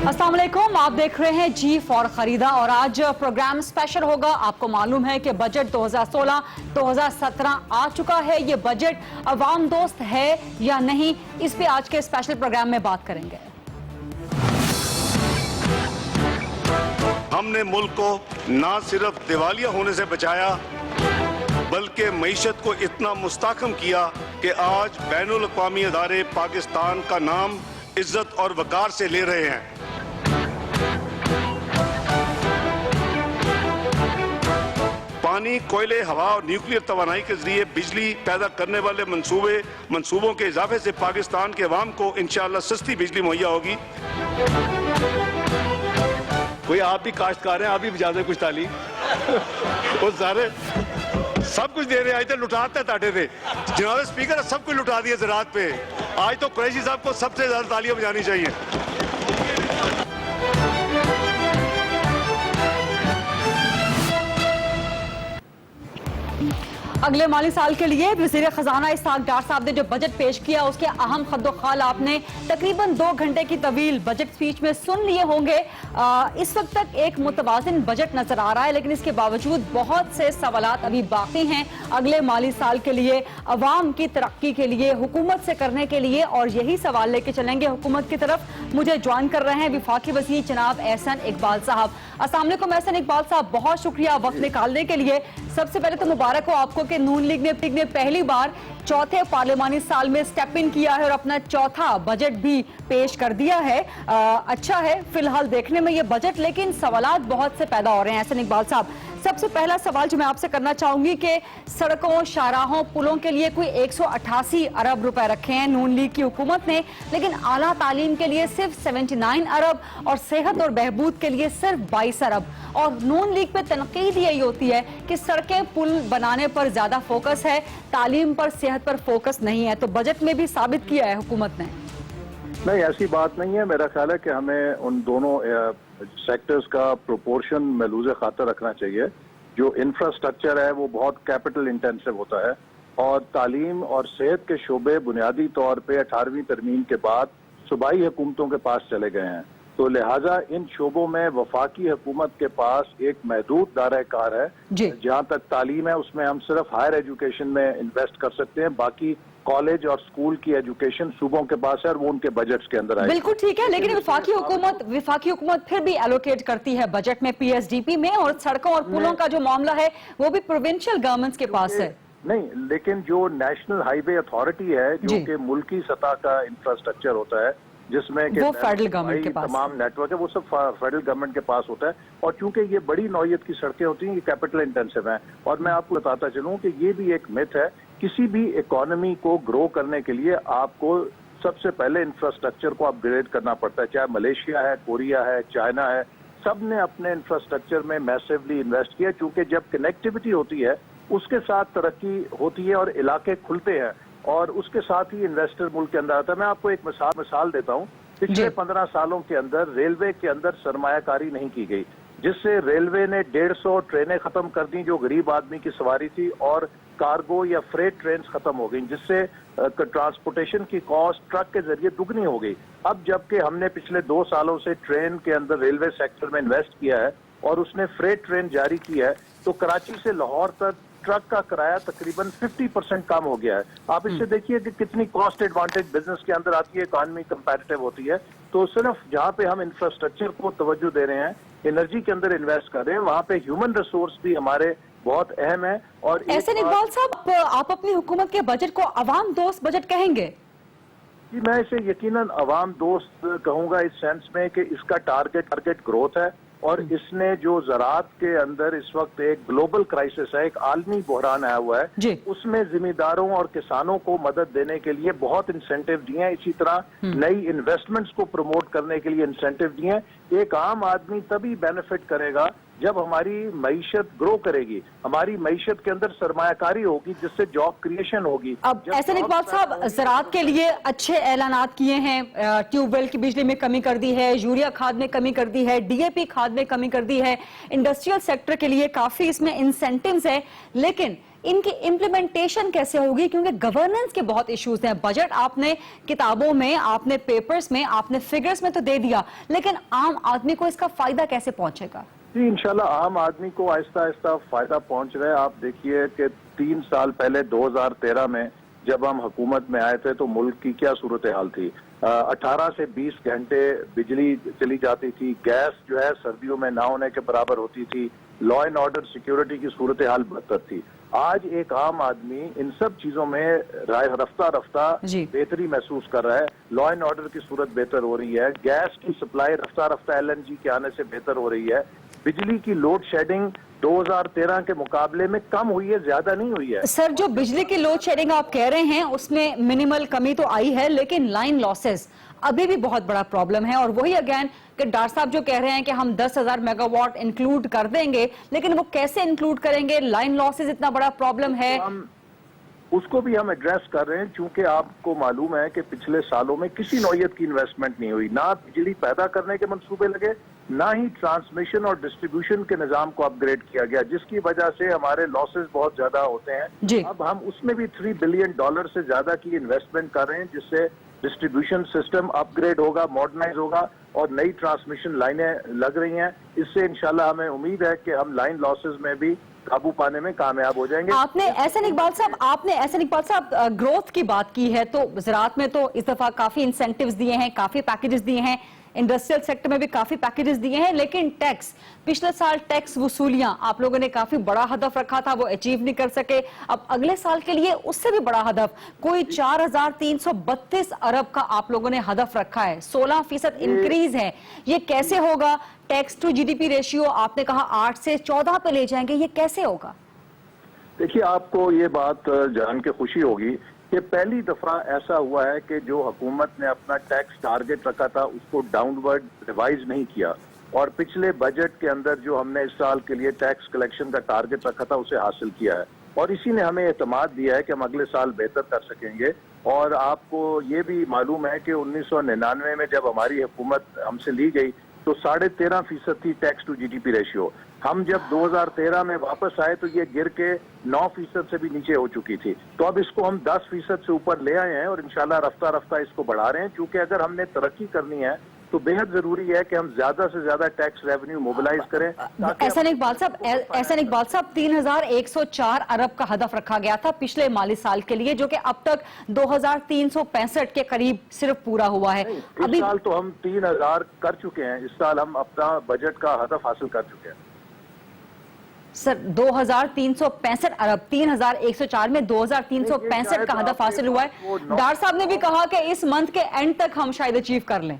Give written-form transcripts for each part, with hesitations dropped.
अस्सलाम वालेकुम, आप देख रहे हैं जी फॉर खरीदा और आज प्रोग्राम स्पेशल होगा। आपको मालूम है कि बजट 2016-2017 आ चुका है। ये बजट अवाम दोस्त है या नहीं, इस पे आज के स्पेशल प्रोग्राम में बात करेंगे। हमने मुल्क को ना सिर्फ दिवालिया होने से बचाया बल्कि मईशत को इतना मुस्तहकम किया कि आज बैनुल अक़वामी अदारे पाकिस्तान का नाम इज्जत और वकार से ले रहे हैं। पानी, कोयले, हवा और न्यूक्लियर तवानाई के जरिए बिजली पैदा करने वाले मंसूबों के इजाफे से पाकिस्तान के अवाम को इंशाअल्लाह सस्ती बिजली मुहैया होगी। कोई आप भी काश्तकार हैं, आप भी बजा दें कुछ ताली। वो सारे सब कुछ दे रहे हैं, आज तो लुटाते ताटे थे जनाब स्पीकर, सब कुछ लुटा दिया ज़राअत पे। आज तो कुरैशी साहब को सबसे ज्यादा तालियां बजानी चाहिए। अगले माली साल के लिए वज़ीर खजाना इसहाक डार साहब ने जो बजट पेश किया उसके अहम खद्दोखाल आपने तकरीबन 2 घंटे की तवील बजट स्पीच में सुन लिए होंगे। इस वक्त तक एक मुतवाज़िन बजट नजर आ रहा है, लेकिन इसके बावजूद बहुत से सवालात अभी बाकी हैं अगले माली साल के लिए, अवाम की तरक्की के लिए, हुकूमत से करने के लिए, और यही सवाल लेके चलेंगे हुकूमत की तरफ। मुझे ज्वाइन कर रहे हैं वफाकी वज़ीर जनाब एहसन इकबाल साहब। अस्सलाम वालेकुम एहसन इकबाल साहब, बहुत शुक्रिया वक्त निकालने के लिए। सबसे पहले तो मुबारक हो आपको कि नून लीग ने पहली बार चौथे पार्लिमानी साल में स्टेप इन किया है और अपना चौथा बजट भी पेश कर दिया है। अच्छा है फिलहाल देखने में ये बजट, लेकिन सवालात बहुत से पैदा हो रहे हैं। एहसन इकबाल साहब, सबसे पहला सवाल जो मैं आपसे करना चाहूंगी कि सड़कों, शाहराहों, पुलों के लिए कोई 188 अरब रुपए रखे हैं नून लीग की हुकूमत ने, लेकिन आला तालीम के लिए सिर्फ 79 अरब और सेहत और बहबूद के लिए सिर्फ 22 अरब। और नून लीग पे तनकीद यही होती है कि सड़कें, पुल बनाने पर ज्यादा फोकस है, तालीम पर, सेहत पर फोकस नहीं है। तो बजट में भी साबित किया है हुकूमत ने। नहीं, ऐसी बात नहीं है। मेरा ख्याल है कि हमें उन दोनों सेक्टर्स का प्रोपोर्शन महलूज़ खातर रखना चाहिए। जो इंफ्रास्ट्रक्चर है वो बहुत कैपिटल इंटेंसिव होता है, और तालीम और सेहत के शोबे बुनियादी तौर पे 18वीं तरमीम के बाद सूबाई हुकूमतों के पास चले गए हैं। तो लिहाजा इन शोबों में वफाकी हुकूमत के पास एक महदूद दायरा कार है। जहाँ तक तालीम है उसमें हम सिर्फ हायर एजुकेशन में इन्वेस्ट कर सकते हैं, बाकी कॉलेज और स्कूल की एजुकेशन सूबों के पास है और वो उनके बजट्स के अंदर आए। बिल्कुल ठीक है, लेकिन वफाकी हुकूमत फिर भी एलोकेट करती है बजट में पीएसडीपी में, और सड़कों और पुलों का जो मामला है वो भी प्रोविंशियल गवर्नमेंट्स के पास है। नहीं, लेकिन जो नेशनल हाईवे अथॉरिटी है जो कि मुल्की सतह का इंफ्रास्ट्रक्चर होता है, जिसमें वो फेडरल गवर्नमेंट के पास, तमाम नेटवर्क है, वो सब फेडरल गवर्नमेंट के पास होता है। और चूंकि ये बड़ी नौयत की सड़कें होती हैं, ये कैपिटल इंटेंसिव हैं। और मैं आपको बताता चलूं कि ये भी एक मिथ है। किसी भी इकोनॉमी को ग्रो करने के लिए आपको सबसे पहले इंफ्रास्ट्रक्चर को अपग्रेड करना पड़ता है। चाहे मलेशिया है, कोरिया है, चाइना है, सब ने अपने इंफ्रास्ट्रक्चर में मैसिवली इन्वेस्ट किया। चूंकि जब कनेक्टिविटी होती है उसके साथ तरक्की होती है और इलाके खुलते हैं, और उसके साथ ही इन्वेस्टर मुल्क के अंदर आता है। मैं आपको एक मिसाल देता हूँ। पिछले 15 सालों के अंदर रेलवे के अंदर सरमायाकारी नहीं की गई, जिससे रेलवे ने 150 ट्रेनें खत्म कर दी जो गरीब आदमी की सवारी थी, और कार्गो या फ्रेट ट्रेन खत्म हो गई, जिससे ट्रांसपोर्टेशन की कॉस्ट ट्रक के जरिए दुगनी हो गई। अब जबकि हमने पिछले 2 सालों से ट्रेन के अंदर रेलवे सेक्टर में इन्वेस्ट किया है और उसने फ्रेट ट्रेन जारी की है, तो कराची से लाहौर तक ट्रक का किराया तकरीबन 50% कम हो गया है। आप इससे देखिए कि कितनी कॉस्ट एडवांटेज बिजनेस के अंदर आती है, इकॉनमी कंपैटिटिव होती है। तो सिर्फ जहाँ पे हम इंफ्रास्ट्रक्चर को तवज्जो दे रहे हैं, एनर्जी के अंदर इन्वेस्ट कर रहे हैं, वहाँ पे ह्यूमन रिसोर्स भी हमारे बहुत अहम है। और एहसन इकबाल साहब, आप अपनी हुकूमत के बजट को अवाम दोस्त बजट कहेंगे? जी, मैं इसे यकीनन अवाम दोस्त कहूंगा इस सेंस में कि इसका टारगेट ग्रोथ है, और इसने जो ज़राअत के अंदर इस वक्त एक ग्लोबल क्राइसिस है, एक आलमी बहरान आया हुआ है, उसमें जिम्मेदारों और किसानों को मदद देने के लिए बहुत इंसेंटिव दिए हैं। इसी तरह नई इन्वेस्टमेंट्स को प्रमोट करने के लिए इंसेंटिव दिए हैं। एक आम आदमी तभी बेनिफिट करेगा जब हमारी मईशत ग्रो करेगी, हमारी मईशत के अंदर सरमायाकारी होगी, जिससे जॉब क्रिएशन होगी। अब एहसन इकबाल साहब, ज़राअत के लिए अच्छे ऐलानात किए हैं, ट्यूबवेल की बिजली में कमी कर दी है, यूरिया खाद में कमी कर दी है, डीएपी खाद में कमी कर दी है, इंडस्ट्रियल सेक्टर के लिए काफी इसमें इंसेंटिव्स है, लेकिन ان کی امپلیمنٹیشن کیسے ہوگی؟ کیونکہ گورننس کے بہت ایشوز ہیں. بجٹ آپ نے کتابوں میں، آپ نے پیپرز میں، آپ نے فگرز میں تو دے دیا، لیکن عام آدمی کو اس کا فائدہ کیسے پہنچے گا؟ جی انشاءاللہ عام آدمی کو آہستہ آہستہ فائدہ پہنچ رہا ہے. آپ دیکھیے کہ 3 سال پہلے 2013 میں جب ہم حکومت میں آئے تھے تو ملک کی کیا صورتحال تھی. 18 سے 20 گھنٹے بجلی چلی جاتی تھی، گیس جو ہے سردیوں میں نہ ہونے کے برابر ہوتی تھی، لا اینڈ آرڈر سیکیورٹی کی صورتحال بدتر تھی. آج ایک عام آدمی ان سب چیزوں میں رفتہ رفتہ بہتری محسوس کر رہا ہے. لا اینڈ آرڈر کی صورت بہتر ہو رہی ہے، گیس کی سپلائی رفتہ رفتہ LNG کے آنے سے بہتر ہو رہی ہے. بجلی کی لوڈ شیڈنگ 2013 کے مقابلے میں کم ہوئی ہے، زیادہ نہیں ہوئی ہے. سر جو بجلی کی لوڈ شیڈنگ آپ کہہ رہے ہیں اس میں منیمل کمی تو آئی ہے، لیکن لائن لاسز ابھی بھی بہت بڑا پرابلم ہے. اور وہی اگین کہ ڈاکٹر صاحب جو کہہ رہے ہیں کہ ہم 10,000 میگا واٹ انکلوڈ کر دیں گے، لیکن وہ کیسے انکلوڈ کریں گے؟ لائن لاسز اتنا بڑا پرابلم ہے. اس کو بھی ہم ایڈریس کر رہے ہیں، چونکہ آپ کو معلوم ہے کہ پچھلے سالوں میں کسی نوعیت کی انویسٹمنٹ نہیں ہوئی، نہ بجلی پیدا کرنے کے منصوبے لگے، نہ ہی ٹرانسمیشن اور ڈسٹریبیوشن کے نظام کو اپ گریڈ کیا گیا، جس کی وجہ سے ہمارے لاسز بہت زیادہ ہوتے ہیں. اب ہم اس میں بھی $3 بلین سے زیادہ کی انویسٹمنٹ کر رہے ہیں، جس سے ڈسٹریبیوشن سسٹم اپ گریڈ ہوگا، ماڈرنائز ہوگا اور نئی ٹرانسمیشن لائنیں لگ رہی ہیں. اس سے انشاءاللہ ہمیں امید ہے کہ ہم لائن لاسز میں بھی قابو پانے میں کامیاب ہو جائیں گے. آپ نے احسن اقبال صاحب گروتھ کی بات کی ہے، تو زراعت میں تو اس دفعہ کافی انسینٹیوز دیے ہیں، کافی پیکیجز دیے ہیں، انڈسٹریل سیکٹر میں بھی کافی پیکیجز دیے ہیں، لیکن ٹیکس پچھلے سال ٹیکس وصولیاں آپ لوگوں نے کافی بڑا ہدف رکھا تھا، وہ اچیو نہیں کر سکے. اب اگلے سال کے لیے اس سے بھی بڑا ہدف کوئی 4,332 ارب کا آپ لوگوں نے ہدف رکھا ہے، 16% انکریز ہے. یہ کیسے ہوگا؟ Tax to G D P ratio آپ نے کہا 8 سے 14 پہ لے جائیں گے، یہ کیسے ہوگا؟ دیکھیے آپ کو یہ بات جان کے خوشی ہوگی کہ پہلی دفعہ ایسا ہوا ہے کہ جو حکومت نے اپنا ٹیکس ٹارگٹ رکھا تھا اس کو ڈاؤن ورڈ ریوائز نہیں کیا، اور پچھلے بجٹ کے اندر جو ہم نے اس سال کے لیے ٹیکس کلیکشن کا ٹارگٹ رکھا تھا اسے حاصل کیا ہے، اور اسی نے ہمیں اعتماد دیا ہے کہ ہم اگلے سال بہتر کر سکیں گے. اور آپ کو یہ بھی معلوم ہے کہ 1999 میں جب ہماری حکومت ہم سے لی گئی تو 13.5% تھی tax to G D P ratio. ہم جب 2013 میں واپس آئے تو یہ گر کے 9% سے بھی نیچے ہو چکی تھی. تو اب اس کو ہم 10% سے اوپر لے آئے ہیں اور انشاءاللہ رفتہ رفتہ اس کو بڑھا رہے ہیں، کیونکہ اگر ہم نے ترقی کرنی ہے تو بہت ضروری ہے کہ ہم زیادہ سے زیادہ ٹیکس ریونیو موبلائز کریں. احسن اقبال صاحب 3,104 ارب کا ہدف رکھا گیا تھا پچھلے مالی سال کے لیے، جو کہ اب تک 2,365 کے قریب صرف پورا ہوا ہے. اس سال تو ہم 3,000 کر چکے ہیں، اس سال ہم اپنا بجٹ کا ہدف حاصل کر چکے ہیں. سر 2,365 ارب، 3,104 میں 2,365 کا ہدف حاصل ہوا ہے. ڈار صاحب نے بھی کہا کہ اس منتھ کے اینڈ تک ہم شاید اچیو کر لیں.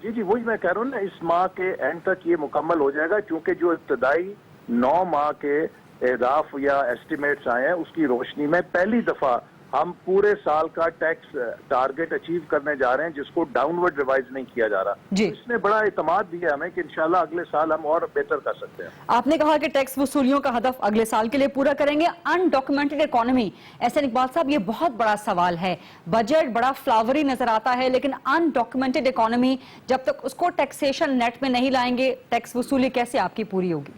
جی وہی میں کہہ رہا ہوں نا، اس ماہ کے اینڈ تک یہ مکمل ہو جائے گا، کیونکہ جو ابتدائی 9 ماہ کے اہداف یا ایسٹیمیٹس آئے ہیں اس کی روشنی میں پہلی دفعہ ہم پورے سال کا ٹیکس ٹارگٹ اچیو کرنے جا رہے ہیں، جس کو ڈاؤن ورڈ ریوائز نہیں کیا جا رہا. اس نے بڑا اعتماد دیا ہمیں کہ انشاءاللہ اگلے سال ہم اور بہتر کر سکتے ہیں. آپ نے کہا کہ ٹیکس وصولیوں کا ہدف اگلے سال کے لیے پورا کریں گے. انڈاکیومنٹڈ اکانومی، احسن اقبال صاحب یہ بہت بڑا سوال ہے. بجٹ بڑا فلاوری نظر آتا ہے، لیکن انڈاکیومنٹڈ اکانومی جب تک اس کو ٹیکسیشن نیٹ میں نہیں لائیں گے، ٹیکس وصولی کیسے آپ کی پوری ہوگی؟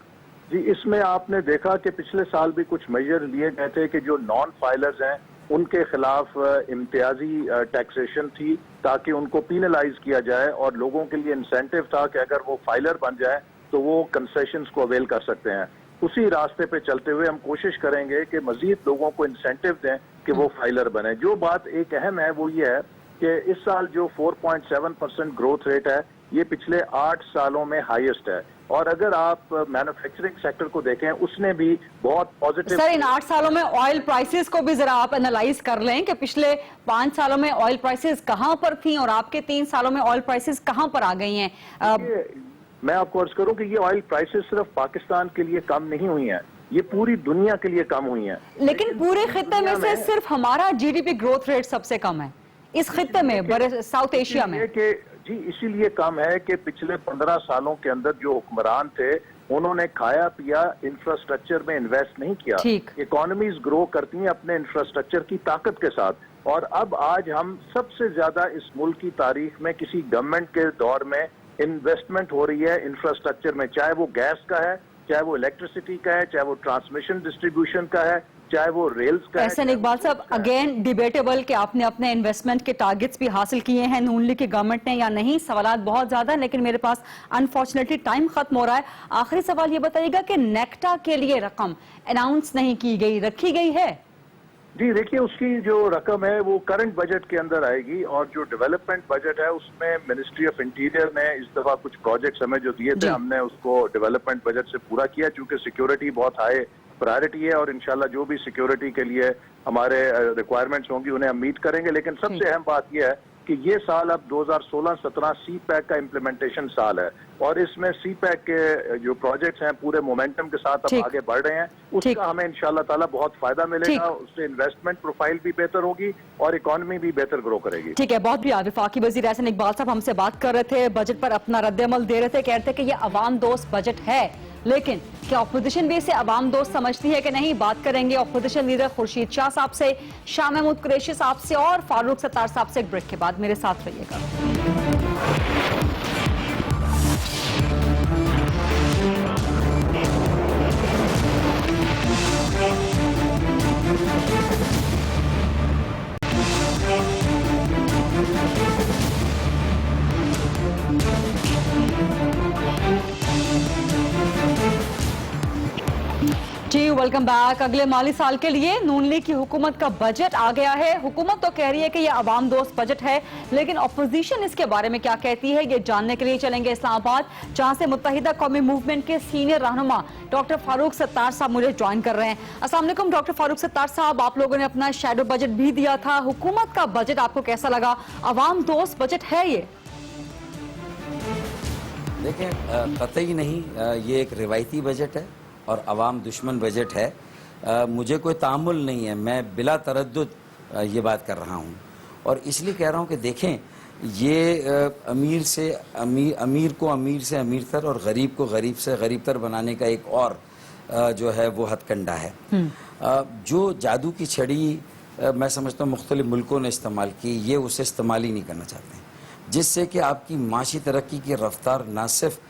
جی اس میں آپ نے دیکھا کہ پچھلے سال بھی کچھ میجر لیے گئے تھے کہ جو نان فائلرز ہیں ان کے خلاف امتیازی ٹیکسیشن تھی تاکہ ان کو پینلائز کیا جائے، اور لوگوں کے لیے انسینٹیو تھا کہ اگر وہ فائلر بن جائے تو وہ کنسیشنز کو اویل کر سکتے ہیں. اسی راستے پہ چلتے ہوئے ہم کوشش کریں گے کہ مزید لوگوں کو انسینٹیو دیں کہ وہ فائلر بنیں. جو بات ایک اہم ہے وہ یہ ہے کہ اس سال جو 4.7% گروتھ ریٹ ہے یہ پچھلے 8 سالوں میں ہائیسٹ ہے، اور اگر آپ مینوفیکچرنگ سیکٹر کو دیکھیں اس نے بھی بہت پازیٹیو. سر ان 8 سالوں میں آئل پرائسز کو بھی ذرا آپ انالائز کر لیں کہ پچھلے 5 سالوں میں آئل پرائسز کہاں پر تھیں اور آپ کے 3 سالوں میں آئل پرائسز کہاں پر آ گئی ہیں. میں آپ کو عرض کروں کہ یہ آئل پرائسز صرف پاکستان کے لیے کم نہیں ہوئی ہیں، یہ پوری دنیا کے لیے کم ہوئی ہیں. لیکن پورے خطے میں سے صرف ہمارا G D P growth rate سب سے کم ہے اس خطے میں، ساؤتھ ایشیا میں. جی اسی لیے کم ہے کہ پچھلے 15 سالوں کے اندر جو حکمران تھے انہوں نے کھایا پیا انفراسٹرکچر میں انویسٹ نہیں کیا. اکانومیز گرو کرتی ہیں اپنے انفراسٹرکچر کی طاقت کے ساتھ، اور اب آج ہم سب سے زیادہ اس ملک کی تاریخ میں کسی گورنمنٹ کے دور میں انویسٹمنٹ ہو رہی ہے انفراسٹرکچر میں، چاہے وہ گیس کا ہے، چاہے وہ الیکٹریسٹی کا ہے، چاہے وہ ٹرانسمیشن ڈسٹریبیوشن کا ہے، चाहे वो रेल्स का है, एहसन इकबाल साहब, अगेन डिबेटेबल कि आपने अपने इन्वेस्टमेंट के टारगेट्स भी हासिल किए हैं नून लीग की गवर्नमेंट ने या नहीं, सवालात बहुत ज्यादा, लेकिन मेरे पास अनफॉर्चुनेटली टाइम खत्म हो रहा है। आखिरी सवाल ये बताइएगा कि नेक्टा के लिए रकम अनाउंस नहीं की गई, रखी गई है? जी देखिए, उसकी जो रकम है वो करंट बजट के अंदर आएगी, और जो डेवलपमेंट बजट है उसमें मिनिस्ट्री ऑफ इंटीरियर ने इस दफा कुछ प्रोजेक्ट्स हमें जो दिए थे, हमने उसको डेवलपमेंट बजट से पूरा किया, क्योंकि सिक्योरिटी बहुत हाई प्रायोरिटी है, और इंशाल्लाह जो भी सिक्योरिटी के लिए हमारे रिक्वायरमेंट्स होंगी उन्हें हम मीट करेंगे। लेकिन सबसे अहम बात यह है कि ये साल अब 2016-17 सी पैक का इम्प्लीमेंटेशन साल है, और इसमें सी पैक के जो प्रोजेक्ट्स हैं पूरे मोमेंटम के साथ अब आगे बढ़ रहे हैं, उसका हमें इंशाल्लाह ताला बहुत फायदा मिलेगा, उससे इन्वेस्टमेंट प्रोफाइल भी बेहतर होगी और इकोनॉमी भी बेहतर ग्रो करेगी। ठीक है, बहुत भी वफाकी वजीर एहसन इकबाल साहब हमसे बात कर रहे थे, बजट पर अपना रद्द-ए-अमल दे रहे थे, कह रहे थे कि ये अवाम दोस्त बजट है, लेकिन क्या अपोजिशन भी इसे अवाम दोस्त समझती है कि नहीं? बात करेंगे अपोजिशन लीडर खुर्शीद शाह साहब से, शाह महमूद कुरैशी साहब से और फारूक सत्तार साहब से एक ब्रेक के बाद। मेरे साथ रहिएगा। जी वेलकम बैक। अगले माली साल के लिए नून लीग की हुकूमत का बजट आ गया है। हुकूमत तो कह रही है कि यह अवाम दोस्त बजट है, लेकिन अपोजिशन इसके बारे में क्या कहती है ये जानने के लिए चलेंगे इस्लामाबाद, जहां से मुत्तहिदा कौमी मूवमेंट के सीनियर रहनुमा डॉक्टर फारूक सत्तार साहब मुझे ज्वाइन कर रहे हैं। अस्सलाम वालेकुम डॉक्टर फारूक सत्तार साहब, आप लोगों ने अपना शैडो बजट भी दिया था, हुकूमत का बजट आपको कैसा लगा? अवाम दोस्त बजट है ये? देखें, कतई नहीं, ये एक रिवायती बजट है और अवाम दुश्मन बजट है। मुझे कोई तामुल नहीं है, मैं बिला तरद्दुद ये बात कर रहा हूँ, और इसलिए कह रहा हूँ कि देखें, ये अमीर को अमीर से अमीर तर और गरीब को गरीब से गरीब तर बनाने का एक और जो है वो हथकंडा है। जो जादू की छड़ी मैं समझता हूँ मुख्तलिफ मुल्कों ने इस्तेमाल की, ये उसे इस्तेमाल ही नहीं करना चाहते हैं, जिससे कि आपकी माशी तरक्की की रफ्तार ना सिर्फ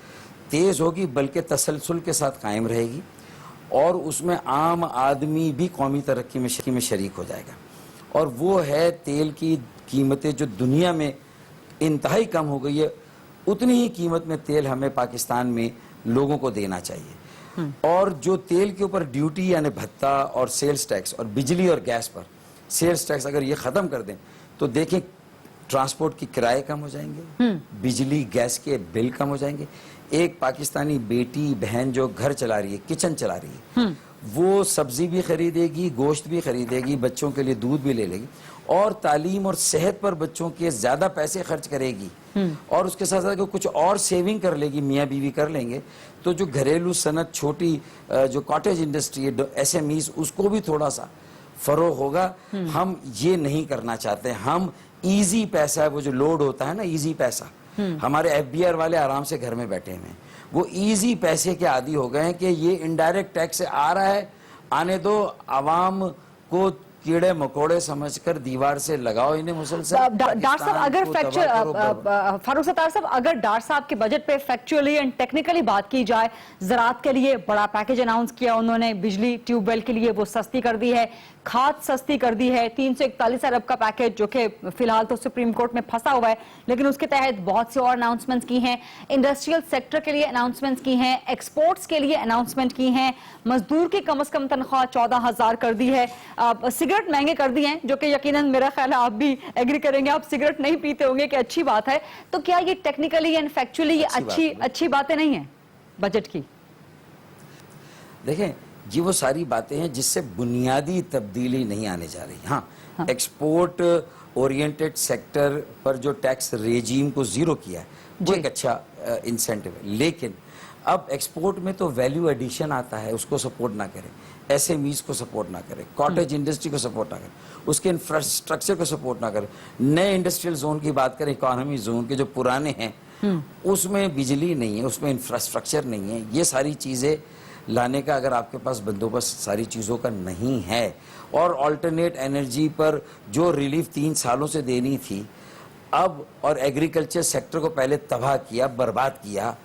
तेज़ होगी बल्कि तसलसल के साथ कायम रहेगी, और उसमें आम आदमी भी कौमी तरक्की में शरीक हो जाएगा। और वो है तेल की कीमतें जो दुनिया में इंतहाई कम हो गई है, उतनी ही कीमत में तेल हमें पाकिस्तान में लोगों को देना चाहिए। और जो तेल के ऊपर ड्यूटी यानी भत्ता और सेल्स टैक्स और बिजली और गैस पर सेल्स टैक्स अगर ये ख़त्म कर दें तो देखें ट्रांसपोर्ट की किराए कम हो जाएंगे, बिजली गैस के बिल कम हो जाएंगे। एक पाकिस्तानी बेटी बहन जो घर चला रही है, किचन चला रही है, वो सब्जी भी खरीदेगी, गोश्त भी खरीदेगी, बच्चों के लिए दूध भी ले लेगी, और तालीम और सेहत पर बच्चों के ज्यादा पैसे खर्च करेगी, और उसके साथ साथ कुछ और सेविंग कर लेगी, मियाँ बीवी कर लेंगे, तो जो घरेलू सनत, छोटी जो कॉटेज इंडस्ट्री है, SMEs, उसको भी थोड़ा सा फरोग होगा। हम ये नहीं करना चाहते। हम ईजी पैसा है, वो जो लोड होता है ना, ईजी पैसा, हमारे FBR वाले आराम से घर में बैठे हुए हैं, वो इजी पैसे के आदी हो गए हैं कि ये इनडायरेक्ट टैक्स से आ रहा है, आने दो, आवाम को कीड़े मकोड़े समझकर दीवार से लगाओ इन्हें मुसलसल। डॉक्टर साहब, अगर फारूक सत्तार साहब, अगर डॉक्टर साहब के बजट पे फैक्चुअली एंड टेक्निकली बात की जाए, ज़राअत के लिए बड़ा पैकेज अनाउंस किया उन्होंने, बिजली ट्यूबवेल के लिए वो सस्ती कर दी है, खाद सस्ती कर दी है, 341 अरब का पैकेज जो कि फिलहाल तो सुप्रीम कोर्ट में फंसा हुआ है, लेकिन उसके तहत बहुत से और अनाउंसमेंट्स की हैं, इंडस्ट्रियल सेक्टर के लिए अनाउंसमेंट्स की हैं, एक्सपोर्ट्स के लिए अनाउंसमेंट की हैं, मजदूर की कम से कम तनख्वाह 14,000 कर दी है, सिगरेट महंगे कर दिए हैं, जो कि यकीनन मेरा ख्याल है आप भी एग्री करेंगे, आप सिगरेट नहीं पीते होंगे कि अच्छी बात है। तो क्या ये टेक्निकली एंड फैक्चुअली अच्छी बातें नहीं है बजट की? देखें, ये वो सारी बातें हैं जिससे बुनियादी तब्दीली नहीं आने जा रही। हाँ, एक्सपोर्ट ओरिएंटेड सेक्टर पर जो टैक्स रेजीम को जीरो किया है वो एक अच्छा इंसेंटिव है, लेकिन अब एक्सपोर्ट में तो वैल्यू एडिशन आता है, उसको सपोर्ट ना करें, SMEs को सपोर्ट ना करें, कॉटेज इंडस्ट्री को सपोर्ट ना करें, उसके इंफ्रास्ट्रक्चर को सपोर्ट ना करें, नए इंडस्ट्रियल जोन की बात करें, इकोनॉमी जोन के जो पुराने हैं उसमें बिजली नहीं है, उसमें इंफ्रास्ट्रक्चर नहीं है, ये सारी चीज़ें लाने का अगर आपके पास बंदोबस्त सारी चीज़ों का नहीं है, और अल्टरनेट एनर्जी पर जो रिलीफ 3 सालों से देनी थी अब, और एग्रीकल्चर सेक्टर को पहले तबाह किया, बर्बाद किया,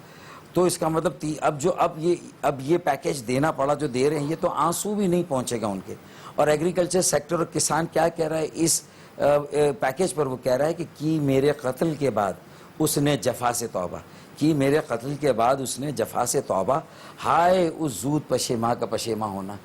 تو اس کا مطلب اب یہ پیکیج دینا پڑا جو دے رہے ہیں, یہ تو آنسو بھی نہیں پہنچے گا ان کے. اور ایگریکلچر سیکٹر اور کسان کیا کہہ رہا ہے اس پیکیج پر؟ وہ کہہ رہا ہے کہ کی میرے قتل کے بعد اس نے جفا سے توبہ کی, میرے قتل کے بعد اس نے جفا سے توبہ, ہائے اس زود پشیماں کا پشیماں ہونا.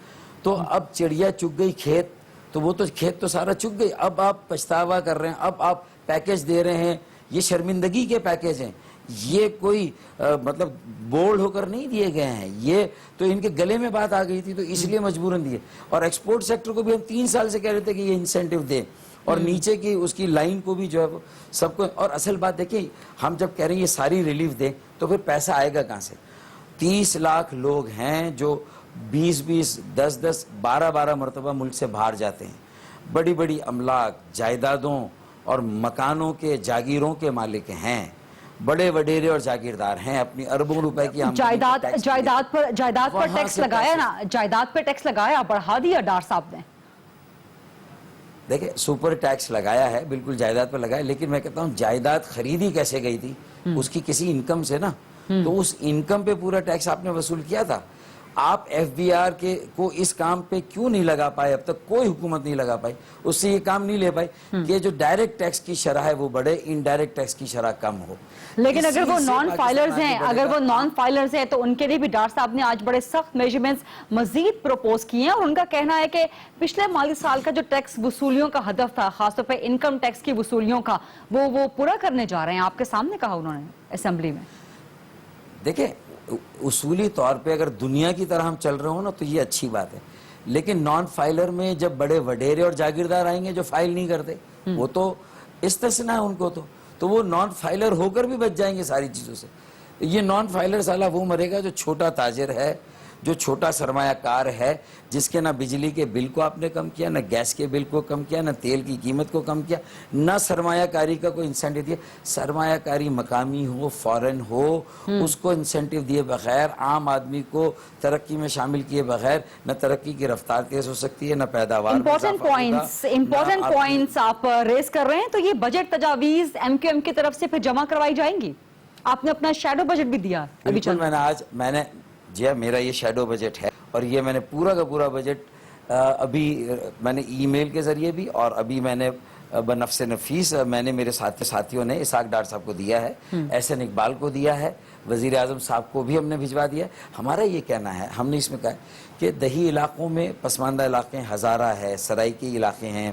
تو اب چڑیا چگ گئی کھیت, تو وہ تو کھیت تو سارا چگ گئی, اب آپ پچھتاوا کر رہے ہیں, اب آپ پیکیج دے رہے ہیں, یہ شرمندگی کے پیکیج ہیں, یہ کوئی مطلب بولڈ ہو کر نہیں دیے گئے ہیں, یہ تو ان کے گلے میں بات آ گئی تھی تو اس لیے مجبوراً دیے. اور ایکسپورٹ سیکٹر کو بھی ہم 3 سال سے کہہ رہے تھے کہ یہ انسینٹیو دیں, اور نیچے کی اس کی لائن کو بھی جو ہے وہ سب کو. اور اصل بات دیکھیں, ہم جب کہہ رہے ہیں یہ ساری ریلیف دیں تو پھر پیسہ آئے گا کہاں سے؟ 30 لاکھ لوگ ہیں جو 20-20, 10-10, 12-12 مرتبہ ملک سے باہر جاتے ہیں, بڑی بڑی املاک, جائیدادوں اور مکانوں کے, جاگیروں کے مالک ہیں, بڑے وڈیرے اور جاگیردار ہیں, اپنی اربوں روپے کی جائیداد پر ٹیکس لگایا نا, جائیداد پر ٹیکس لگایا, بڑھا دیا ڈار صاحب نے. دیکھیں سپر ٹیکس لگایا ہے, بالکل جائیداد پر لگایا, لیکن میں کہتا ہوں جائیداد خریدی کیسے گئی تھی؟ اس کی کسی انکم سے نا, تو اس انکم پہ پورا ٹیکس آپ نے وصول کیا تھا. آپ ایف بی آر کو اس کام پہ کیوں نہیں لگا پائے؟ اب تک کوئی حکومت نہیں لگا پائی, اس سے یہ کام نہیں لے پائی کہ جو ڈائریکٹ ٹیکس کی شرح ہے وہ بڑھے, انڈائریکٹ ٹیکس کی شرح کم ہو. لیکن اگر وہ نان فائلرز ہیں, تو ان کے لیے بھی ڈار صاحب نے آج بڑے سخت میجرمنٹس مزید پروپوز کیے ہیں, اور ان کا کہنا ہے کہ پچھلے مالی سال کا جو ٹیکس وصولیوں کا ہدف تھا, خاص طور پہ انکم ٹیکس کی وصولیوں کا, وہ پورا کرنے جا رہے ہیں. آپ کے سامنے کہا انہوں نے اسمبلی میں. دیکھیں اصولی طور پہ اگر دنیا کی طرح ہم چل رہے ہوں نا تو یہ اچھی بات ہے, لیکن نان فائلر میں جب بڑے وڈیرے اور جاگیردار آئیں گے جو فائل نہیں کرتے, وہ تو استثناء ہے ان کو, تو وہ نان فائلر ہو کر بھی بچ جائیں گے ساری چیزوں سے. یہ نان فائلر سالہ وہ مرے گا جو چھوٹا تاجر ہے, جو چھوٹا سرمایہ کار ہے, جس کے نہ بجلی کے بل کو آپ نے کم کیا, نہ گیس کے بل کو کم کیا, نہ تیل کی قیمت کو کم کیا, نہ سرمایہ کاری کا کوئی انسینٹیو دیا. سرمایہ کاری مقامی ہو, فورن ہو, اس کو انسینٹیو دیے بغیر, عام آدمی کو ترقی میں شامل کیے بغیر نہ ترقی کی رفتار تیز ہو سکتی ہے, نہ پیداوار. امپورٹنٹ پوائنٹس آپ ریز کر رہے ہیں, تو یہ بجٹ تجاویز ایم کیو ایم کی طرف سے پھر جمع کروائی جائیں گی. آپ نے اپنا شیڈو بجٹ بھی دیا ابھی چل. میں نے جی ہاں, میرا یہ شیڈو بجٹ ہے, اور یہ میں نے پورا کا پورا بجٹ ابھی میں نے ای میل کے ذریعے بھی, اور ابھی میں نے بنفس نفیس میں نے میرے ساتھیوں نے اسحاق ڈار صاحب کو دیا ہے, احسن اقبال کو دیا ہے, وزیر اعظم صاحب کو بھی ہم نے بھجوا دیا ہے. ہمارا یہ کہنا ہے, ہم نے اس میں کہا کہ دیہی علاقوں میں پسماندہ علاقے, ہزارہ ہے, سرائی کے علاقے ہیں,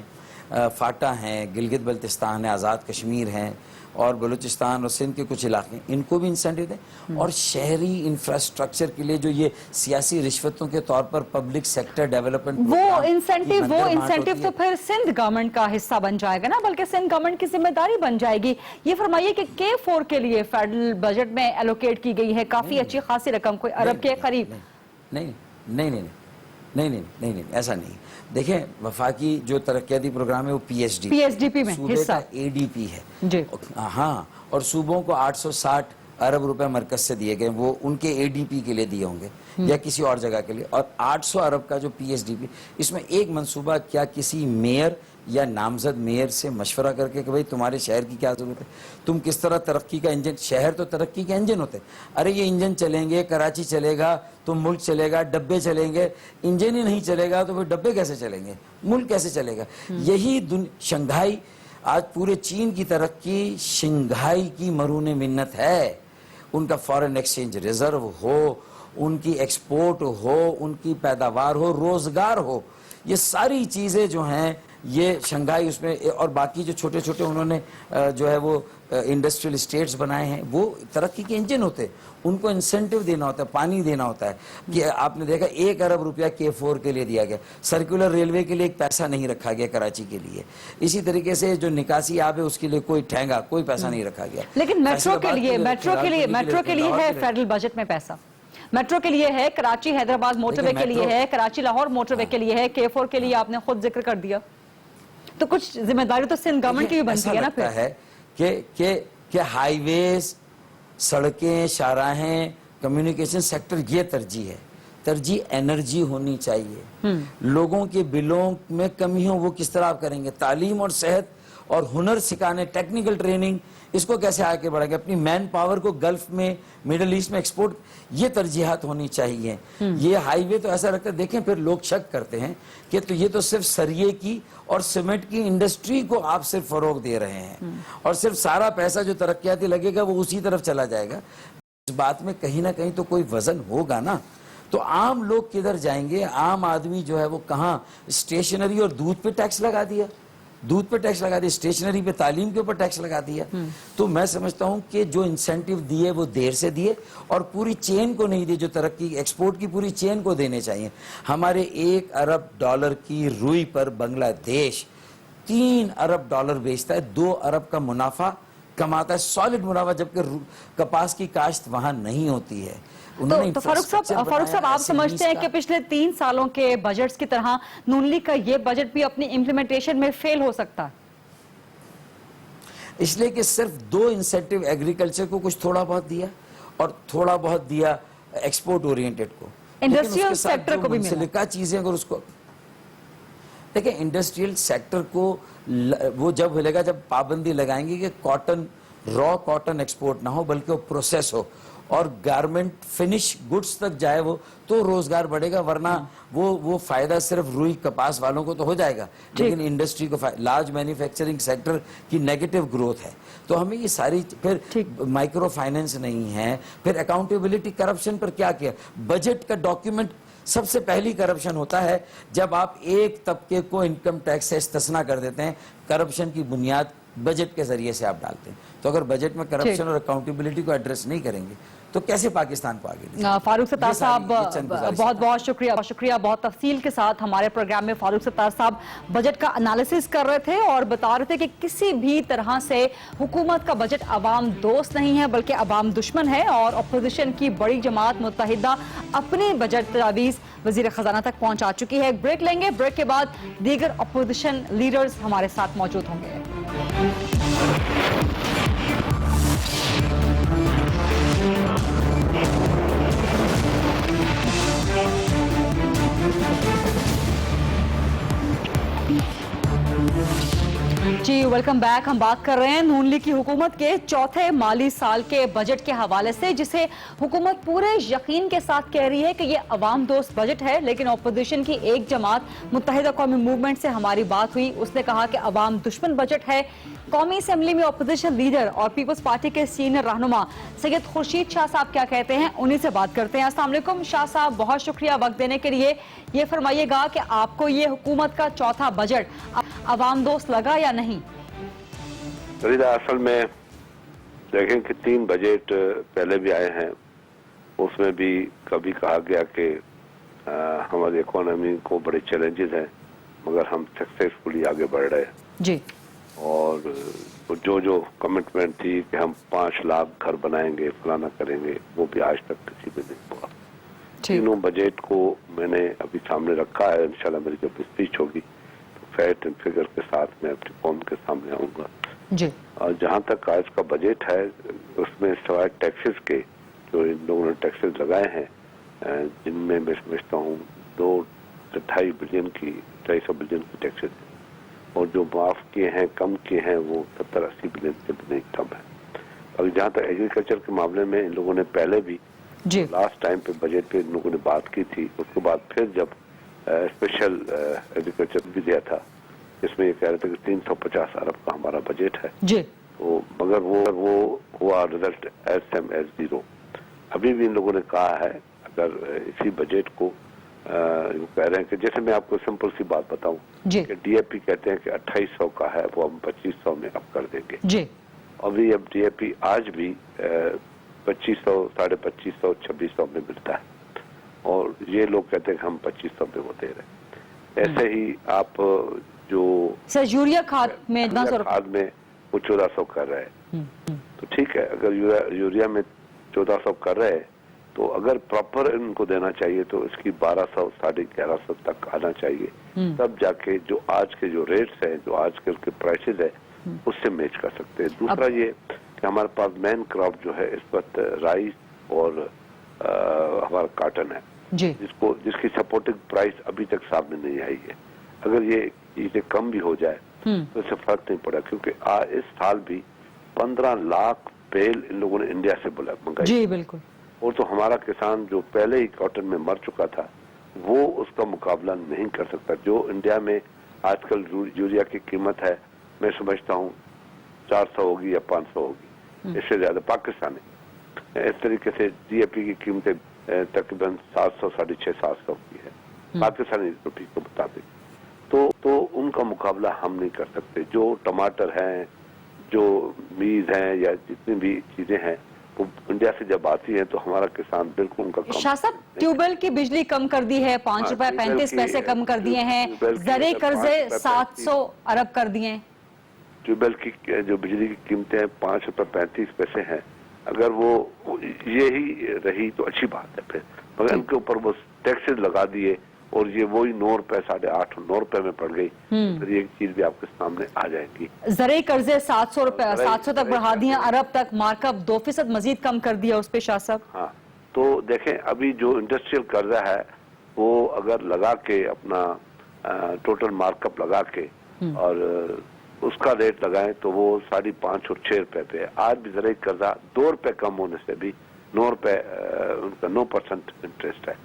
فاٹا ہیں, گلگت بلتستان ہے, آزاد کشمیر ہیں, اور بلوچستان اور سندھ کے کچھ علاقے, ان کو بھی انسینٹیو دیں. اور شہری انفراسٹرکچر کے لیے جو یہ سیاسی رشوتوں کے طور پر پبلک سیکٹر ڈیولپمنٹ, وہ انسینٹیو تو پھر سندھ گورنمنٹ کا حصہ بن جائے گا نا, بلکہ سندھ گورنمنٹ کی ذمہ داری بن جائے گی. یہ فرمائیے کہ K4 کے لیے فیڈرل بجٹ میں ایلوکیٹ کی گئی ہے کافی اچھی خاصی رقم, کوئی ارب کے قریب. نہیں, ایسا نہیں. دیکھیں وفاقی جو ترقیاتی پروگرام ہے وہ پی ایس ڈی پی میں حصہ, اے ڈی پی ہے ہاں, اور صوبوں کو 860 ارب روپے مرکز سے دیے گئے, وہ ان کے اے ڈی پی کے لیے دیے ہوں گے یا کسی اور جگہ کے لیے. اور 800 ارب کا جو پی ایس ڈی پی, اس میں ایک منصوبہ کیا کسی میئر یا نامزد میئر سے مشورہ کر کے کہ بھئی تمہارے شہر کی کیا ضرورت ہے, تم کس طرح ترقی کا انجن, شہر تو ترقی کے انجن ہوتے ہیں. ارے یہ انجن چلیں گے, کراچی چلے گا تو ملک چلے گا, ڈبے چلیں گے, انجن ہی نہیں چلے گا تو پھر ڈبے کیسے چلیں گے, ملک کیسے چلے گا. یہی شنگھائی, آج پورے چین کی ترقی شنگھائی کی مرہون منت ہے. ان کا فارن ایکسچینج ریزرو ہو, ان کی ایکسپورٹ ہو, ان کی پیداوار ہو, روزگار ہو, یہ ساری چیزیں جو ہیں یہ شنگھائی اس میں. اور باقی جو چھوٹے چھوٹے انہوں نے جو ہے وہ انڈسٹریل اسٹیٹس بنائے ہیں, وہ ترقی کے انجن ہوتے ہیں. ان کو انسینٹیو دینا ہوتا ہے, پانی دینا ہوتا ہے. کہ آپ نے دیکھا 1 ارب روپیہ K4 کے لیے دیا گیا, سرکولر ریلوے کے لیے ایک پیسہ نہیں رکھا گیا کراچی کے لیے. اسی طریقے سے جو نکاسی آب ہے اس کے لیے کوئی ٹھینگا, کوئی پیسہ نہیں رکھا گیا. لیکن میٹرو کے لیے ہے فیڈرل بجٹ میں پیسہ, میٹرو کے لیے ہے, کراچی حیدرآباد موٹر وے کے لیے ہے, کراچی لاہور موٹر وے کے لیے ہے, K4 کے لیے آپ نے خود ذکر کر دیا. تو کچھ ذمہ داری تو سندھ گورنمنٹ کی بھی بنتی ہے نا. پھر ایسا لگتا ہے کہ ہائی ویز, سڑکیں, شاہراہیں, کمیونیکیشن سیکٹر, یہ ترجیح انرجی ہونی چاہیے. لوگوں کے بلوں میں کمی ہو وہ کس طرح آپ کریں گے. تعلیم اور صحت اور ہنر سکھانے, ٹیکنیکل ٹریننگ, اس کو کیسے آگے بڑھا گے, اپنی مین پاور کو گلف میں, میڈل ایسٹ میں ایکسپورٹ, یہ ترجیحات ہونی چاہیے. یہ ہائی وے تو ایسا رکھتا ہے, دیکھیں پھر لوگ شک کرتے ہیں کہ تو یہ تو صرف سریے کی اور سیمنٹ کی انڈسٹری کو آپ صرف فروغ دے رہے ہیں اور صرف سارا پیسہ جو ترقیاتی لگے گا وہ اسی طرف چلا جائے گا. اس بات میں کہیں نہ کہیں تو کوئی وزن ہوگا نا. تو عام لوگ کدھر جائیں گے, عام آدمی جو ہے وہ کہاں, اسٹیشنری اور دودھ پہ ٹیکس لگا دیا, دودھ پہ ٹیکس لگا دیا, اسٹیشنری پہ, تعلیم کے اوپر ٹیکس لگا دیا. تو میں سمجھتا ہوں کہ جو انسینٹیو دیے وہ دیر سے دیے اور پوری چین کو نہیں دیے, جو ترقی ایکسپورٹ کی پوری چین کو دینے چاہیے. ہمارے $1 ارب کی روئی پر بنگلہ دیش $3 ارب بیچتا ہے, $2 ارب کا منافع کماتا ہے, سالڈ منافع, جبکہ کپاس کی کاشت وہاں نہیں ہوتی ہے. تو فاروق صاحب آپ سمجھتے ہیں کہ پچھلے 3 سالوں کے بجٹس کی طرح نون لیگ کا یہ بجٹ بھی اپنی امپلیمنٹیشن میں فیل ہو سکتا ہے؟ اس لیے کہ صرف 2 انسینٹیو ایگریکلچر کو کچھ تھوڑا بہت دیا اور تھوڑا بہت دیا ایکسپورٹ اورینٹڈ کو. انڈسٹریل سیکٹر کو بھی ملا. منسلکہ چیزیں اگر اس کو دیکھیں, انڈسٹریل سیکٹر کو وہ جب ملے گا جب پابندی لگائیں گے کہ کاٹن, را کاٹن ایکسپورٹ نہ ہو بلکہ وہ پروسیس ہو اور گارمنٹ فنش گڈز تک جائے وہ, تو روزگار بڑھے گا. ورنہ وہ فائدہ صرف روئی کپاس والوں کو تو ہو جائے گا لیکن انڈسٹری کو, لارج مینوفیکچرنگ سیکٹر کی نیگیٹو گروتھ ہے. تو ہمیں یہ ساری, پھر مائکرو فائننس نہیں ہے, پھر اکاؤنٹیبلٹی, کرپشن پر کیا کیا. بجٹ کا ڈاکیومنٹ سب سے پہلی کرپشن ہوتا ہے جب آپ ایک طبقے کو انکم ٹیکس سے استثنا کر دیتے ہیں. کرپشن کی بنیاد بجٹ کے ذریعے سے آپ ڈالتے ہیں. تو اگر بجٹ میں کرپشن اور اکاؤنٹیبلٹی کو ایڈریس نہیں کریں گے تو کیسے پاکستان کو آگے لے. فاروق ستار صاحب بہت بہت شکریہ. بہت تفصیل کے ساتھ ہمارے پروگرام میں فاروق ستار صاحب بجٹ کا انالیسس کر رہے تھے اور بتا رہے تھے کہ کسی بھی طرح سے حکومت کا بجٹ عوام دوست نہیں ہے بلکہ عوام دشمن ہے اور اپوزیشن کی بڑی جماعت متحدہ اپنی بجٹ تجاویز وزیر خزانہ تک پہنچا چکی ہے. بریک لیں گے, بریک کے بعد دیگر اپوزیشن لیڈرز ہمارے ساتھ موجود ہوں گے. جی ویلکم بیک. ہم بات کر رہے ہیں نون لیگ کی حکومت کے چوتھے مالی سال کے بجٹ کے حوالے سے, جسے حکومت پورے یقین کے ساتھ کہہ رہی ہے کہ یہ عوام دوست بجٹ ہے. لیکن اپوزیشن کی ایک جماعت متحدہ قومی موومنٹ سے ہماری بات ہوئی, اس نے کہا کہ عوام دشمن بجٹ ہے. قومی اسمبلی میں اپوزیشن لیڈر اور پیپلز پارٹی کے سینئر رہنما سید خورشید شاہ صاحب کیا کہتے ہیں, انہی سے بات کرتے ہیں. السلام علیکم شاہ صاحب, بہت شکریہ وقت دینے کے لیے. یہ فرمائیے گا کہ آپ کو یہ حکومت کا چوتھا بجٹ عوام دوست لگا یا نہیں؟ فریدہ, اصل میں دیکھیں کہ 3 بجٹ پہلے بھی آئے ہیں, اس میں بھی کبھی کہا گیا کہ ہماری اکانومی کو بڑے چیلنجز ہیں مگر ہم سکسیسفلی آگے بڑھ رہے ہیں جی. اور جو کمٹمنٹ تھی کہ ہم 5 لاکھ گھر بنائیں گے, فلانا کریں گے, وہ بھی آج تک کسی میں نہیں ہوا. تینوں بجٹ کو میں نے ابھی سامنے رکھا ہے. انشاءاللہ میری جب اسپیچ ہوگی تو فیکٹ اینڈ فگر کے ساتھ میں اپنی قوم کے سامنے آؤں گا جی. اور جہاں تک آج کا بجٹ ہے اس میں سوائے ٹیکسز کے جو ان لوگوں نے ٹیکسز لگائے ہیں, جن میں سمجھتا ہوں 2.5 بلین کی 250 بلین کی ٹیکسز ہیں اور جو معاف کیے ہیں, کم کیے ہیں, وہ 70-80 بلین سے بھی نہیں کم ہے. اب جہاں تک ایگریکلچر کے معاملے میں ان لوگوں نے پہلے بھی لاسٹ ٹائم پہ بجٹ پہ ان لوگوں نے بات کی تھی, اس کے بعد پھر جب اسپیشل ایگریکلچر بھی دیا تھا اس میں یہ کہہ رہے تھے کہ 350 ارب کا ہمارا بجٹ ہے جی. تو مگر وہ ہوا رزلٹ ایز سیم ایز 0. ابھی بھی ان لوگوں نے کہا ہے اگر اسی بجٹ کو کہہ رہے ہیں کہ جیسے میں آپ کو سمپل سی بات بتاؤں کہ ڈی اے پی کہتے ہیں کہ 2800 کا ہے, وہ ہم 2500 میں اب کر دیں گے جی. ابھی اب ڈی اے پی آج بھی 2500, 2550, 2600 میں ملتا ہے اور یہ لوگ کہتے ہیں کہ ہم 2500 میں وہ دے رہے ہیں. ایسے ہی آپ جو یوریا کھاد میں وہ 1400 کر رہے ہیں تو ٹھیک ہے. اگر یوریا میں 1400 کر رہے تو اگر پراپر ان کو دینا چاہیے تو اس کی 1200, 1150 تک آنا چاہیے, تب جا کے جو آج کے جو ریٹس ہیں, جو آج کل کے پرائسز ہیں, اس سے میچ کر سکتے ہیں. دوسرا یہ کہ ہمارے پاس مین کراپ جو ہے اس وقت رائس اور ہمارا کاٹن ہے جس کی سپورٹنگ پرائس ابھی تک سامنے نہیں آئی ہے. اگر یہ چیزیں کم بھی ہو جائے तो इससे फर्क नहीं पड़ा, क्योंकि इस साल भी 15 लाख बेल इन लोगों ने इंडिया से मंगाई। जी बिल्कुल। और तो हमारा किसान जो पहले ही कॉटन में मर चुका था वो उसका मुकाबला नहीं कर सकता। जो इंडिया में आजकल यूरिया की कीमत है, मैं समझता हूँ 400 होगी या 500 होगी, इससे ज्यादा पाकिस्तानी। इस तरीके से DAP की कीमतें तकरीबन 700, 650, 700 की है पाकिस्तानी रुपये के मुताबिक। तो उनका मुकाबला हम नहीं कर सकते। जो टमाटर हैं, जो मीज हैं, या जितनी भी चीजें हैं वो इंडिया से जब आती हैं तो हमारा किसान बिल्कुल उनका कम। शाह साहब, ट्यूबवेल की बिजली कम कर दी है, 5 रुपए 35 पैसे कम कर दिए हैं, ज़री कर्जे 700 अरब कर दिए हैं। ट्यूबवेल की जो बिजली की कीमतें 5 रुपए 35 पैसे हैं, अगर वो यही रही तो अच्छी बात है फिर, मगर इनके ऊपर वो टैक्सेस लगा दिए और ये वही 9 रुपए 8.5 9 रुपए में पड़ गई, फिर ये चीज भी आपके सामने आ जाएगी। ज़री कर्जे 700 रुपए 700 तक बढ़ा दिए, अरब तक मार्कअप 2% मजीद कम कर दिया उस पे शाह साहब। हाँ, तो देखें अभी जो इंडस्ट्रियल कर्जा है वो अगर लगा के अपना टोटल मार्कअप लगा के और उसका रेट लगाएं तो वो 5.5 और 6 रुपए पे है। आज भी ज़रा कर्जा 2 रुपए कम होने से भी 9 रुपए उनका 9% इंटरेस्ट है।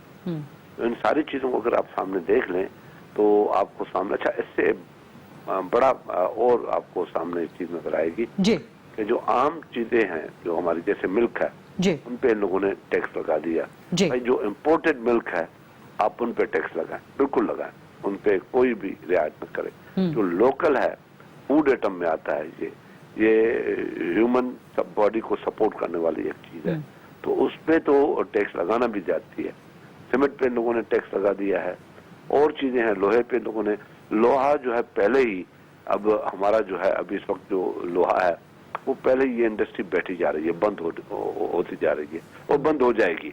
इन सारी चीजों को अगर आप सामने देख लें तो आपको सामने अच्छा इससे बड़ा और आपको सामने चीज नजर आएगी जी कि जो आम चीजें हैं, जो हमारी जैसे मिल्क है जी उन पे इन लोगों ने टैक्स लगा दिया। जी। भाई जो इम्पोर्टेड मिल्क है आप उन पे टैक्स लगाएं, बिल्कुल लगाएं, उन पे कोई भी रियायत न करें। जो लोकल है, फूड आइटम में आता है, ये ह्यूमन बॉडी को सपोर्ट करने वाली एक चीज है, तो उस पे तो टैक्स लगाना भी जाती है। सीमेंट पे इन लोगों ने टैक्स लगा दिया है, और चीजें हैं, लोहे पे इन लोगों ने, लोहा जो है पहले ही, अब हमारा जो है अभी इस वक्त जो लोहा है वो पहले ही ये इंडस्ट्री बैठी जा रही है, बंद होती जा रही है और बंद हो जाएगी,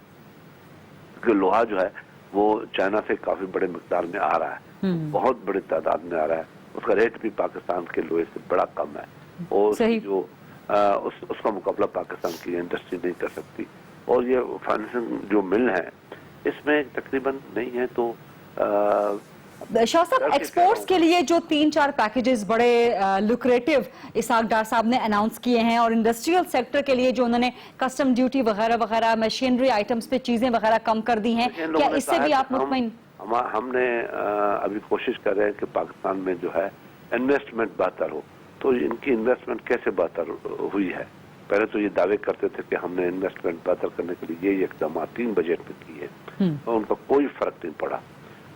क्योंकि लोहा जो है वो चाइना से काफी बड़े मिकदार में आ रहा है, बहुत बड़ी तादाद में आ रहा है, उसका रेट भी पाकिस्तान के लोहे से बड़ा कम है, और जो उसका मुकाबला पाकिस्तान की इंडस्ट्री नहीं कर सकती। और ये फाइनेंसिंग जो मिल है इसमें तकरीबन नहीं है। तो शाह साहब, एक्सपोर्ट्स के लिए जो 3-4 पैकेजेस बड़े लुक्रेटिव इसहाक डार साहब ने अनाउंस किए हैं, और इंडस्ट्रियल सेक्टर के लिए जो उन्होंने कस्टम ड्यूटी वगैरह वगैरह, मशीनरी आइटम्स पे चीजें वगैरह कम कर दी हैं, क्या इससे भी आप मुतमईन? हमने अभी कोशिश कर रहे हैं कि पाकिस्तान में जो है इन्वेस्टमेंट बेहतर हो। तो इनकी इन्वेस्टमेंट कैसे बेहतर हुई है? पहले तो ये दावे करते थे कि हमने इन्वेस्टमेंट बेहतर करने के लिए ये इकदाम 3 बजट में किए, और उनका कोई फर्क नहीं पड़ा,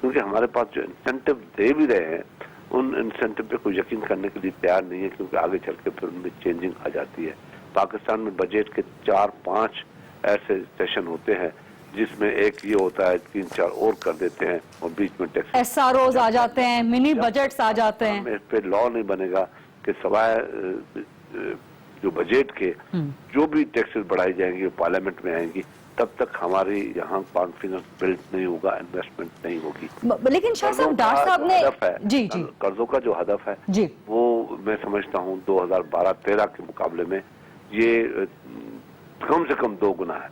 क्योंकि हमारे पास जो इंसेंटिव दे भी रहे हैं उन इंसेंटिव पे कोई यकीन करने के लिए तैयार नहीं है, क्योंकि आगे चल के फिर उनमें चेंजिंग आ जाती है। पाकिस्तान में बजट के 4-5 ऐसे सेशन होते हैं जिसमें एक ये होता है 3-4 और कर देते हैं, और बीच में टैक्स SROs आ जाते हैं, मिनी बजट्स आ जाते हैं। इस पे लॉ नहीं बनेगा कि सवाए जो बजट के जो भी टैक्सेस बढ़ाई जाएंगी पार्लियामेंट में आएंगी, तब तक हमारी यहाँ कॉन्फिडेंस बिल्ड नहीं होगा, इन्वेस्टमेंट नहीं होगी। लेकिन शाह साहब, डार साहब ने जी जी कर्जों का जो हदफ है जी, वो मैं समझता हूँ 2012-13 के मुकाबले में ये कम से कम 2 गुना है।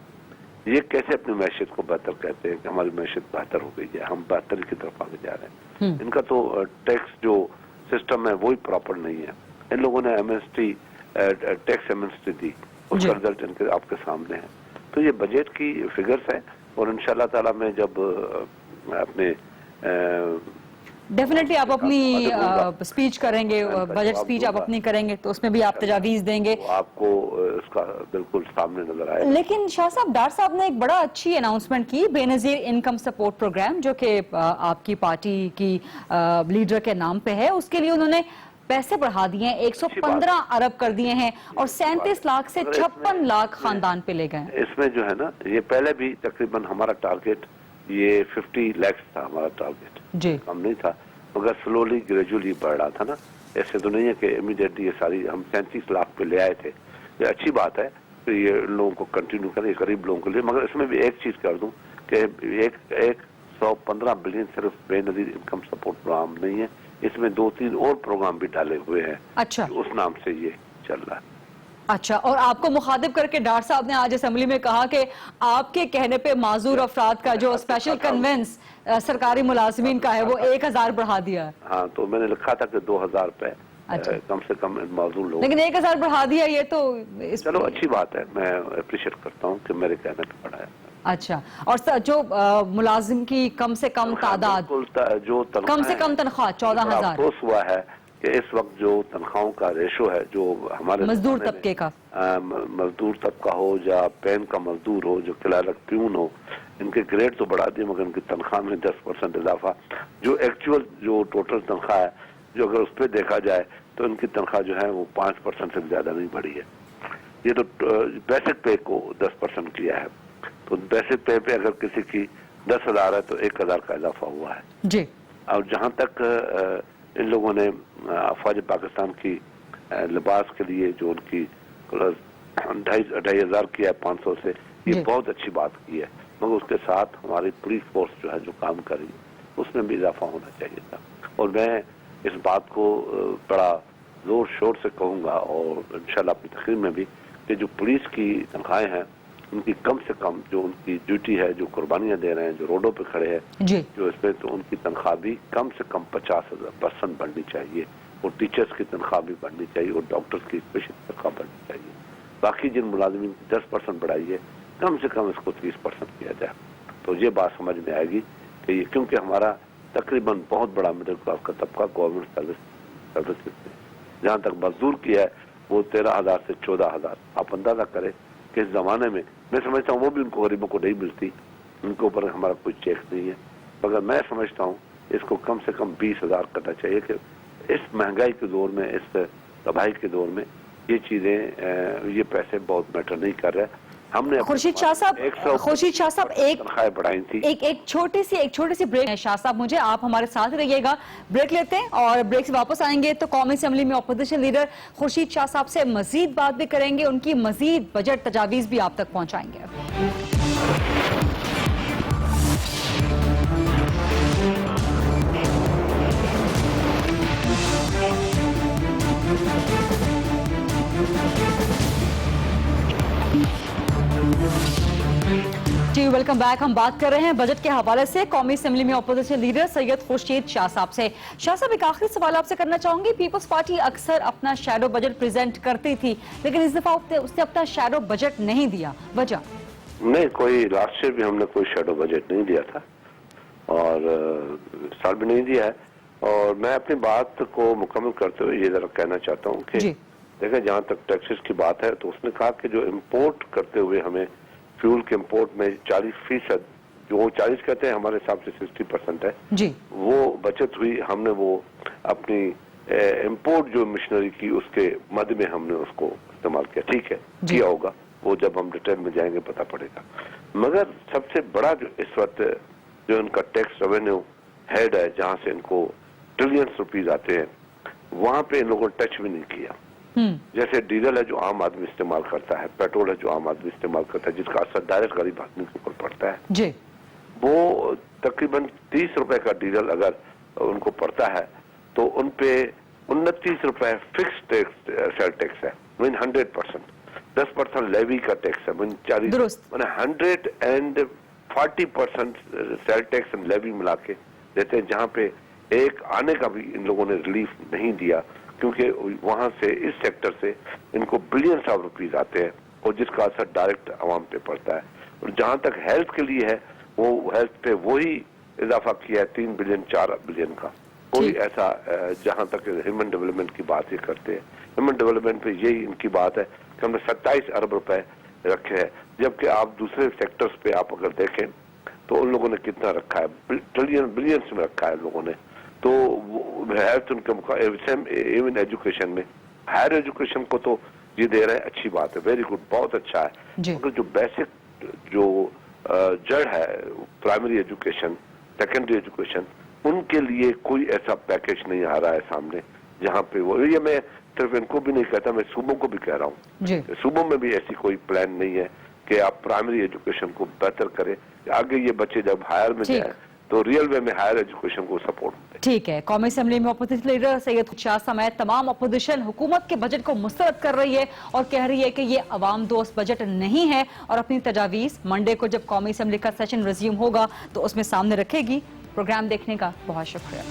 ये कैसे अपनी मैशियत को बेहतर कहते हैं कि हमारी मैशियत बेहतर हो गई है, हम बेहतरी की तरफ आगे जा रहे हैं। इनका तो टैक्स जो सिस्टम है वही प्रॉपर नहीं है। इन लोगों ने एमएसटी टैक्स एमएसटी दी, उसका रिजल्ट इनके आपके सामने है। तो ये बजट की फिगर्स है, और इंशाल्लाह ताला में जब अपने डेफिनेटली आप अपनी स्पीच करेंगे, बजट स्पीच आप अपनी करेंगे, तो उसमें भी आप तजावीज देंगे, तो आपको इसका बिल्कुल सामने नजर आएगा। लेकिन शाह साहब, डार साहब ने एक बड़ा अच्छी अनाउंसमेंट की, बेनजीर इनकम सपोर्ट प्रोग्राम, जो कि आपकी पार्टी की लीडर के नाम पे है, उसके लिए उन्होंने पैसे बढ़ा दिए हैं, 115 अरब कर दिए हैं, और 37 लाख से 56 लाख खानदान पे ले गए। इसमें जो है ना, ये पहले भी तकरीबन हमारा टारगेट ये 50 लाख था, हमारा टारगेट जी, कम नहीं था, मगर स्लोली ग्रेजुअली बढ़ रहा था ना। ऐसे तो नहीं है कि इमीडिएटली ये सारी हम 37 लाख पे ले आए थे। ये अच्छी बात है कि ये लोगों को कंटिन्यू करें, गरीब लोगों के लिए। मगर इसमें भी एक चीज कर दूं कि 115 बिलियन सिर्फ बेनजीर इनकम सपोर्ट प्रोग्राम नहीं है, इसमें 2-3 और प्रोग्राम भी डाले हुए हैं। अच्छा, उस नाम से ये चल रहा है। अच्छा, और आपको मुखातिब करके डार साहब ने आज असेंबली में कहा कि आपके कहने पे माजूर अफराद का जो स्पेशल कन्वेंस सरकारी मुलाजमीन का है वो 1000 बढ़ा दिया है। हाँ, तो मैंने लिखा था कि 2000 रुपए अच्छा। कम से कम इन मौजूद लोगों लेकिन 1000 बढ़ा दिया, ये तो चलो अच्छी बात है, मैं अप्रिशिएट करता हूँ कि मेरे कहने पे बढ़ाया। अच्छा, और जो मुलाजिम की कम से कम तादाद, जो कम से कम तनख्वाह 14,000, अफसोस हुआ है कि इस वक्त जो तनख्वाहों का रेशो है, जो हमारे मजदूर तबके का, मजदूर तबका हो या पेन का मजदूर हो, जो क्लर्क प्यून हो, इनके ग्रेड तो बढ़ा दिए मगर इनकी तनख्वाह में 10% इजाफा, जो एक्चुअल जो टोटल तनख्वाह है, जो अगर उस पर देखा जाए तो इनकी तनख्वाह जो है वो 5% से ज्यादा नहीं बढ़ी है। ये तो बेसिक पे को 10% किया है, तो बेसिक पे पे अगर किसी की 10,000 है तो 1,000 का इजाफा हुआ है जी। और जहाँ तक इन लोगों ने अफवाज पाकिस्तान की लिबास के लिए जो उनकी 2,500 किया है 500 से, ये बहुत अच्छी बात की है, मगर उसके साथ हमारी पुलिस फोर्स जो है जो काम कर रही है उसमें भी इजाफा होना चाहिए था। और मैं इस बात को बड़ा जोर शोर से कहूँगा और इंशाल्लाह अपनी तकरीर में भी कि जो पुलिस की तनख्वाहें हैं उनकी कम से कम जो उनकी ड्यूटी है, जो कुर्बानियां दे रहे हैं, जो रोडों पे खड़े हैं जी, जो इसमें, तो उनकी तनख्वाह भी कम से कम 50% बढ़नी चाहिए, और टीचर्स की तनख्वाह भी बढ़नी चाहिए, और डॉक्टर्स की स्पेशल तनख्वाह बढ़नी चाहिए। बाकी जिन मुलाजिमीन की 10% बढ़ाई है, कम से कम इसको 30% किया जाए, तो ये बात समझ में आएगी कि ये, क्योंकि हमारा तकरीबन बहुत बड़ा मिडिल क्लास का तबका गवर्नमेंट सर्विस में, जहाँ तक मजदूर की है वो 13,000 से 14,000। आप अंदाजा करें कि इस जमाने में मैं समझता हूँ वो भी उनको गरीबों को नहीं मिलती, उनके ऊपर हमारा कोई चेक नहीं है, मगर मैं समझता हूँ इसको कम से कम 20,000 करना चाहिए कि इस महंगाई के दौर में, इस तबाही के दौर में ये चीजें, ये पैसे बहुत मैटर नहीं कर रहे। हमने खुर्शीद शाह साहब, एक तनख्वाहें बढ़ाई थी। एक छोटी सी ब्रेक है शाह साहब, मुझे आप हमारे साथ रहिएगा, ब्रेक लेते हैं और ब्रेक से वापस आएंगे तो कौमी असेंबली में अपोजिशन लीडर खुर्शीद शाह साहब से मजीद बात भी करेंगे, उनकी मजीद बजट तजावीज भी आप तक पहुंचाएंगे। जी वेलकम बैक। हम बात कर रहे हैं बजट के हवाले से कौमी असेंबली में अपोजिशन लीडर सैयद खुर्शीद शाह साहब से। शाह साहब, एक आखिरी सवाल आपसे करना चाहूंगी। पीपल्स पार्टी अक्सर अपना शैडो बजट प्रेजेंट करती थी, लेकिन इस दफा उसने अपना शैडो बजट नहीं दिया, वजह? नहीं, कोई लास्ट ईयर भी हमने कोई शैडो बजट नहीं दिया था और साल भी नहीं दिया है। और मैं अपनी बात को मुकम्मल करते हुए ये जरा कहना चाहता हूँ कि देखें, जहाँ तक टैक्सेस की बात है तो उसने कहा कि जो इम्पोर्ट करते हुए हमें फ्यूल के इम्पोर्ट में 40%, जो 40 कहते हैं हमारे हिसाब से 60% है जी, वो बचत हुई। हमने वो अपनी इम्पोर्ट जो मशीनरी की उसके मद में हमने उसको इस्तेमाल किया, ठीक है, किया होगा, वो जब हम डिटेल में जाएंगे पता पड़ेगा। मगर सबसे बड़ा जो इस वक्त जो इनका टैक्स रेवेन्यू हेड है, जहाँ से इनको ट्रिलियंस रुपीज आते हैं, वहां पे इन लोगों ने टच भी नहीं किया। जैसे डीजल है जो आम आदमी इस्तेमाल करता है, पेट्रोल है जो आम आदमी इस्तेमाल करता है, जिसका असर डायरेक्ट गरीब आदमी के ऊपर पड़ता है जी, वो तकरीबन 30 रुपए का डीजल अगर उनको पड़ता है तो उन पे 29 रुपए फिक्स टैक्स, सेल टैक्स है, मीन 100%, 10% लेवी का टैक्स है, मीन 40, मैंने 140% सेल टैक्स एंड लेवी मिला के देते हैं, जहाँ पे एक आने का भी इन लोगों ने रिलीफ नहीं दिया, क्योंकि वहां से, इस सेक्टर से इनको बिलियंस ऑफ रुपीज आते हैं और जिसका असर डायरेक्ट आवाम पे पड़ता है। और जहां तक हेल्थ के लिए है, वो हेल्थ पे वही इजाफा किया है 3 बिलियन 4 बिलियन का। कोई ऐसा जहां तक ह्यूमन डेवलपमेंट की बात ये करते हैं, ह्यूमन डेवलपमेंट पे यही इनकी बात है कि हमने 27 अरब रुपए रखे हैं, जबकि आप दूसरे सेक्टर्स पे आप अगर देखें तो उन लोगों ने कितना रखा है, ट्रिलियन बिलियंस में रखा है लोगों ने। तो हेल्थ उनके, इवन एजुकेशन में, हायर एजुकेशन को तो ये दे रहे हैं, अच्छी बात है, वेरी गुड, बहुत अच्छा है, मगर जो बेसिक जो जड़ है, प्राइमरी एजुकेशन, सेकेंडरी एजुकेशन, उनके लिए कोई ऐसा पैकेज नहीं आ रहा है सामने, जहाँ पे वो, ये मैं सिर्फ इनको भी नहीं कहता, मैं सूबों को भी कह रहा हूँ, सूबों में भी ऐसी कोई प्लान नहीं है कि आप प्राइमरी एजुकेशन को बेहतर करें, आगे ये बच्चे जब हायर में जाए तो रियल वे में हायर एजुकेशन को सपोर्ट दें। ठीक है। कौमी असेंबली में अपोजिशन लीडर सैयद खुर्शीद शाह समेत तमाम अपोजिशन हुकूमत के बजट को मुस्तरद कर रही है और कह रही है कि ये अवाम दोस्त बजट नहीं है, और अपनी तजावीज मंडे को जब कौमी असेंबली का सेशन रिज्यूम होगा तो उसमें सामने रखेगी। प्रोग्राम देखने का बहुत शुक्रिया।